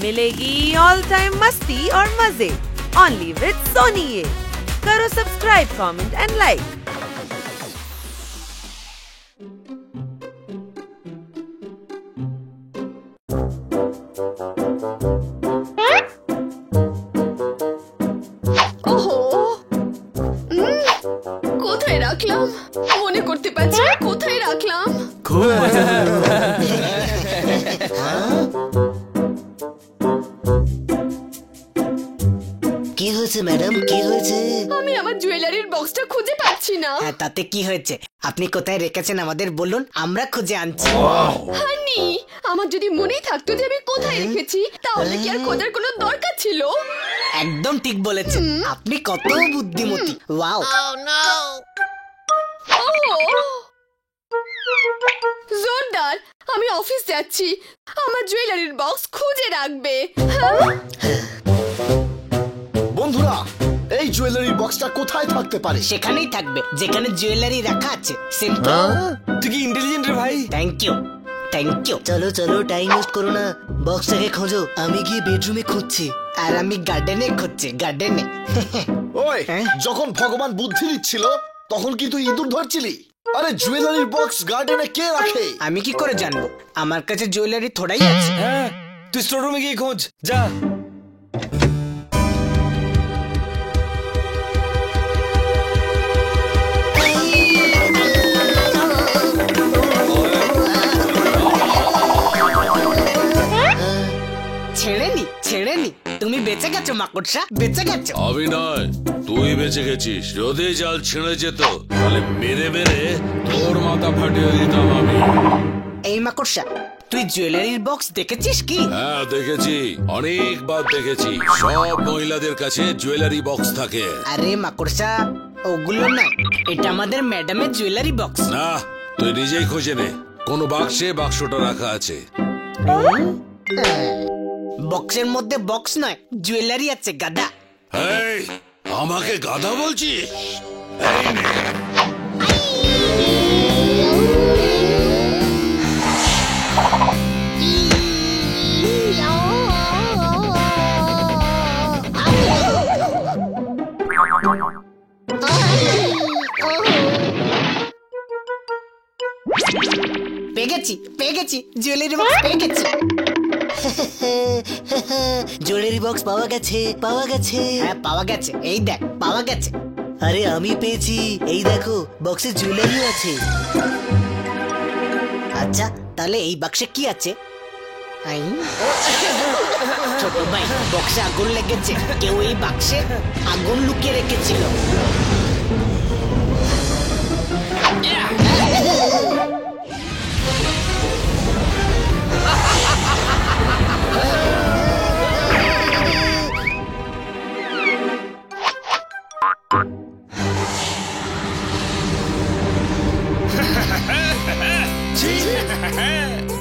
मिलेगी all time मस्ती और मजे ओनली विद सोनी। ये करो सब्सक्राइब, कमेंट एंड लाइक। কোথায় রাখলাম মনে করতে পারছি না, কোথায় রাখলাম। খুব মজা কি হয়েছে ম্যাডাম, কি হয়েছে? আমি আমার জুয়েলারির বক্সটা খুঁজে পাচ্ছি না। তাতে কি হয়েছে? আপনি কোথায় রেখেছেন আমাদের বলুন, আমরা খুঁজে আনছি। হানি, আমার যদি মনেই থাকতো যে আমি কোথায় রেখেছি তাহলে কি আর খোঁজার কোনো দরকার ছিল? একদম ঠিক বলেছেন, আপনি কত বুদ্ধিমতী। ওয়াও। জোরদার, আমি অফিস যাচ্ছি, আমার জুয়েলারির বক্স খুঁজে রাখবে। বন্ধুরা, এই জুয়েলারি বক্সটা কোথায় থাকতে পারে? সেখানেই থাকবে যেখানে জুয়েলারি রাখা আছে। সিম্পল। তুই কি ইন্টেলিজেন্ট রে ভাই। Thank you, thank you. চলো চলো, টাইম ওয়েস্ট করো না, বক্সটাকে খোঁজো। আমি গিয়ে বেডরুমে খুঁজছি। আর আমি গার্ডেনে খুঁজছি, গার্ডেনে। ওই, যখন ভগবান বুদ্ধি দিচ্ছিল তখন কি তুই ইঁদুর ধরছিলি? আরে জুয়েলারির বক্স গার্ডেনে কে রাখে? আমি কি করে জানবো? আমার কাছে জুয়েলারি থোড়াই আছে। হ্যাঁ, তুই স্টোর রুমে গিয়ে খোঁজ যা। ছেড়েনি, তুমি বেঁচে গেছো মাকড়সা, বেঁচে গেছো। আমি নয়, তুই বেঁচে গেছিস। যদি জাল ছিঁড়ে যেত তাহলে মেরে মেরে তোর মাথা ফাটিয়ে দিতাম আমি। এই মাকড়সা, তুই জুয়েলারির বক্স দেখেছিস কি? হ্যাঁ দেখেছি, অনেকবার দেখেছি। সব মহিলাদের কাছে জুয়েলারি বক্স থাকে। আরে মাকড়সা, ওগুলো না, এটা আমাদের ম্যাডামের জুয়েলারি বক্স। না, তুই নিজেই খুঁজে নে, কোন বাক্সে বাক্সটা রাখা আছে। বক্সের মধ্যে বক্স নয়, জুয়েলারি আছে, গাদা। এই, আমাকে গাধা বলছিস? পেয়ে গেছি, জুয়েলারি বক্স পেয়ে গেছি। জুয়েলারি বক্স পাওয়া গেছে, পাওয়া গেছে। হ্যাঁ পাওয়া গেছে, এই দেখ পাওয়া গেছে। আরে আমি পেয়েছি, এই দেখো বক্সে জুয়েলারি আছে। আচ্ছা, তাহলে এই বাক্সে কি আছে? ছোট ভাই, বক্সে আগুন লেগেছে, কেউ এই বাক্সে আগুন লুকিয়ে রেখেছিল।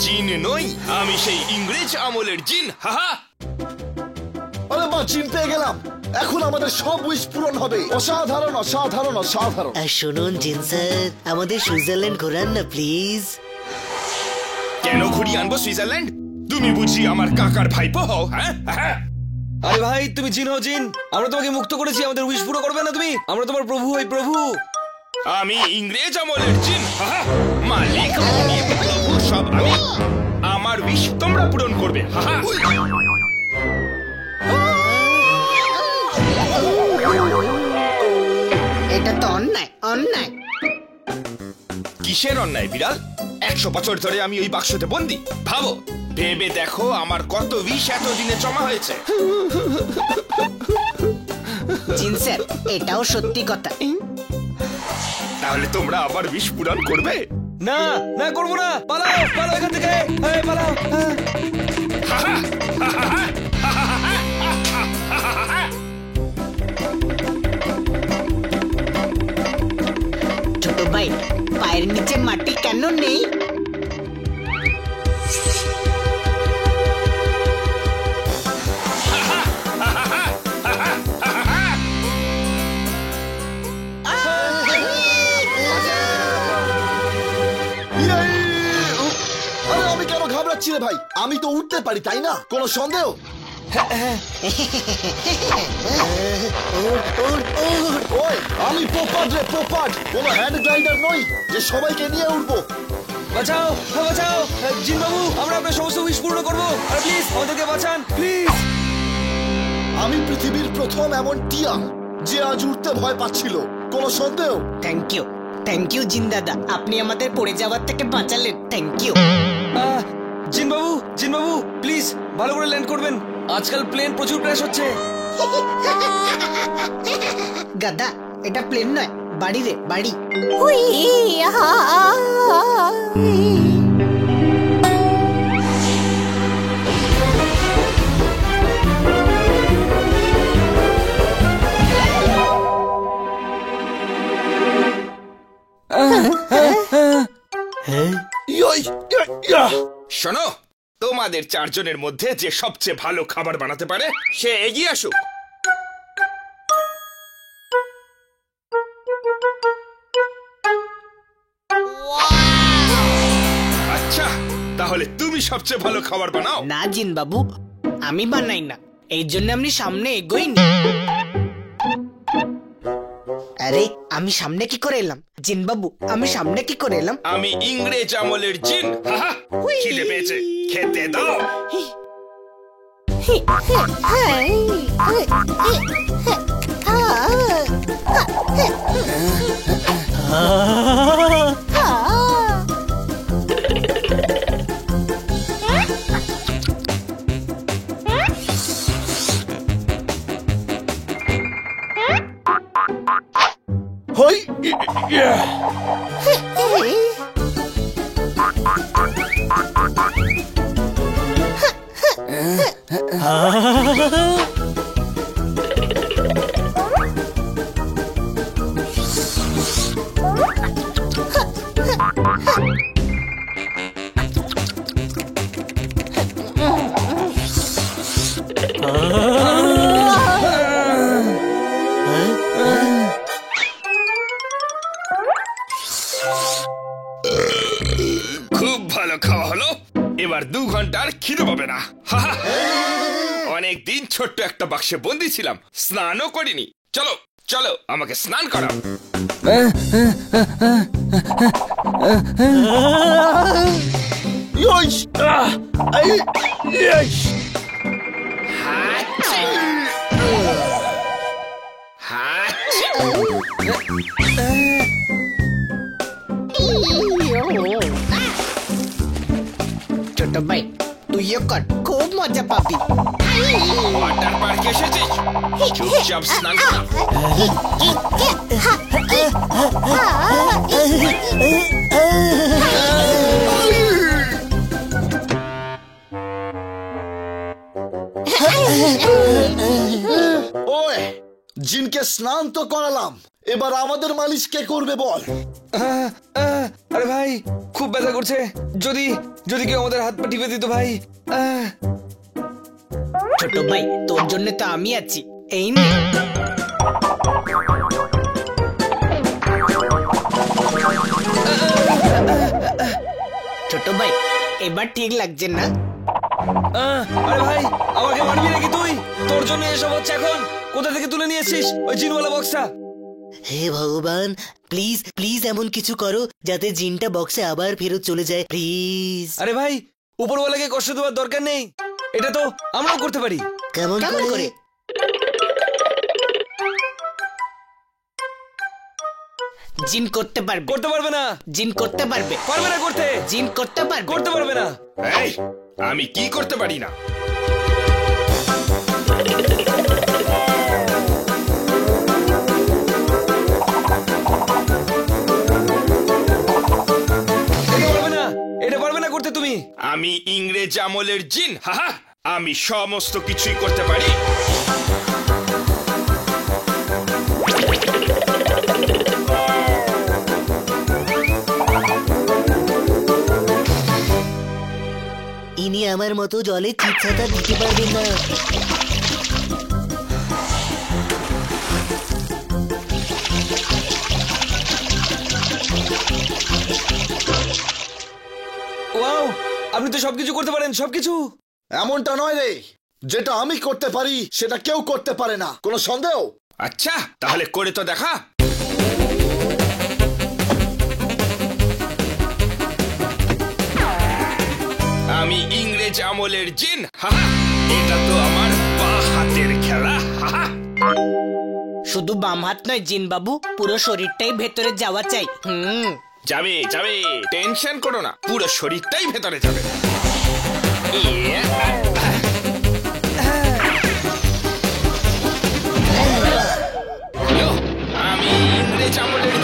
জিন নই, আমি সেই ইংরেজ আমলের জিন। আরে মা, জিন পেয়ে গেলাম। এখন আমাদের সব উইশ পূরণ হবে। অসাধারণ, অসাধারণ, অসাধারণ। শুনুন জিন স্যার, আমাদের সুইজারল্যান্ড ঘোরান না প্লিজ। কেন ঘুরিয়ে আনবো সুইজারল্যান্ড? তুমি বুঝি আমার কাকার ভাইপো হও? হ্যাঁ, আরে ভাই, তুমি জিন হও জিন, আমরা তোমাকে মুক্ত করেছি, আমাদের উইশ পুরো করবে না তুমি? আমরা তোমার প্রভু হই, প্রভু। আমি ইংরেজ আমলের জিন, মালিক প্রভু সব আমি। আমার উইশ তোমরা পূরণ করবে। এটা তো অন্যায়, অন্যায়। কিসের অন্যায় বিড়াল? 100 বছর ধরে আমি ওই বাক্সতে বন্দি। ভাবো, ভেবে দেখো আমার কত উইশ এতদিনে জমা হয়েছে। জিন স্যার, এটাও সত্যি কথা। তাহলে তোমরা আবার উইশ পূরণ করবে? না না, করবো না। পালাও, পালাও এখান থেকে, পালাও। ছোট ভাই, পায়ের নিচে মাটি কেন নেই? পাচ্ছি রে ভাই, আমি তো উঠতে পারি তাই না? কোনো সন্দেহ? ওই আমি পোপাট রে, পোপাট, কোনো হ্যান্ড গ্লাইডার নই যে সবাইকে নিয়ে উঠবো। বাঁচাও, বাঁচাও জিন বাবু, আমরা আপনার সমস্ত উইশ পূর্ণ করবো, আর প্লিজ আমাদেরকে বাঁচান প্লিজ। আমি পৃথিবীর প্রথম এমন টিয়া যে আজ উঠতে ভয় পাচ্ছিল, কোনো সন্দেহ? থ্যাংক ইউ জিন দাদা, আপনি আমাদের পড়ে যাওয়ার থেকে বাঁচালেন, থ্যাংক ইউ। জিন বাবু প্লিজ ভালো করে ল্যান্ড করবেন, আজকাল প্লেন প্রচুর ক্র্যাশ হচ্ছে। গাদা, এটা প্লেন নয়, বাড়ি রে বাড়ি। শোনো, তোমাদের চারজনের মধ্যে যে সবচেয়ে ভালো খাবার বানাতে পারে সে এগিয়ে আসুক। আচ্ছা, তাহলে তুমি সবচেয়ে ভালো খাবার বানাও। না জিন বাবু, আমি বানাই না, এই জন্য আমি সামনে এগোইনি। আরে আমি সামনে কি করে এলাম জিন বাবু, আমি সামনে কি করে এলাম? আমি ইংরেজ আমলের জিন। খিদে পেয়েছে, খেতে দাও। হই খুব ভালো খাওয়া হলো, এবার 2 ঘন্টার খিদে পাবে না। অনেকদিন ছোট্ট একটা বাক্সে বন্দি ছিলাম, স্নানও করিনি। চলো চলো, আমাকে স্নান করাও। ছোট ভাই তুইও কর, খুব মজা পাবি। ওয়াটার পার্কে এসেছিস, চুপচাপ স্নান করা। ওই জিনকে স্নান তো করালাম, এবার আমাদের মালিশ কে করবে বল? আরে ভাই খুব ব্যথা করছে, যদি যদি কেউ আমাদের হাত পা টিপে দিত ভাই। ছোট ভাই তোর জন্য তো আমি আছি, এই নে। ছোট ভাই এবার ঠিক লাগছে না? আরে ভাই আমাকে মারবি নাকি তুই? তোর জন্য এসব হচ্ছে এখন। কোথা থেকে তুলে নিয়ে এসেছিস ওই জিনওয়ালা বক্সটা? হে ভগবান, প্লিজ প্লিজ এমন কিছু করো যাতে জিনটা বক্সে আবার ফেরত চলে যায়, প্লিজ। আরে ভাই উপরওয়ালাকে কষ্ট দেওয়ার দরকার নেই, এটা তো আমরাও করতে পারি। কেমন করে? জিন করতে পারবে? করতে পারবে না। জিন করতে পারবে? পারবে না করতে। জিন করতে পারবে? করতে পারবে না। এই, আমি কি করতে পারি না? এটা পারবে না করতে তুমি। আমি ইংরেজ আমলের জিন, আমি সমস্ত কিছুই করতে পারি। ইনি আমার মতো জলে চিৎসাটা দিতে পারবেন না। ওয়াও আপনি তো সবকিছু করতে পারেন, সবকিছু। এমনটা নয় রে, যেটা আমি করতে পারি সেটা কেউ করতে পারে না, কোনো সন্দেহ? আচ্ছা তাহলে করে তো দেখা। আমি ইংরেজ আমলের জিন, হাহা, এটা তো আমার বাঁ হাতের খেলা, হাহা। শুধু বাম হাত নয় জিন বাবু, পুরো শরীরটাই ভেতরে যাওয়া চাই। যাবে যাবে, টেনশন করো না, পুরো শরীরটাই ভেতরে যাবে। ইয়ে, হ্যালো, আমি ইংরেজ আমলের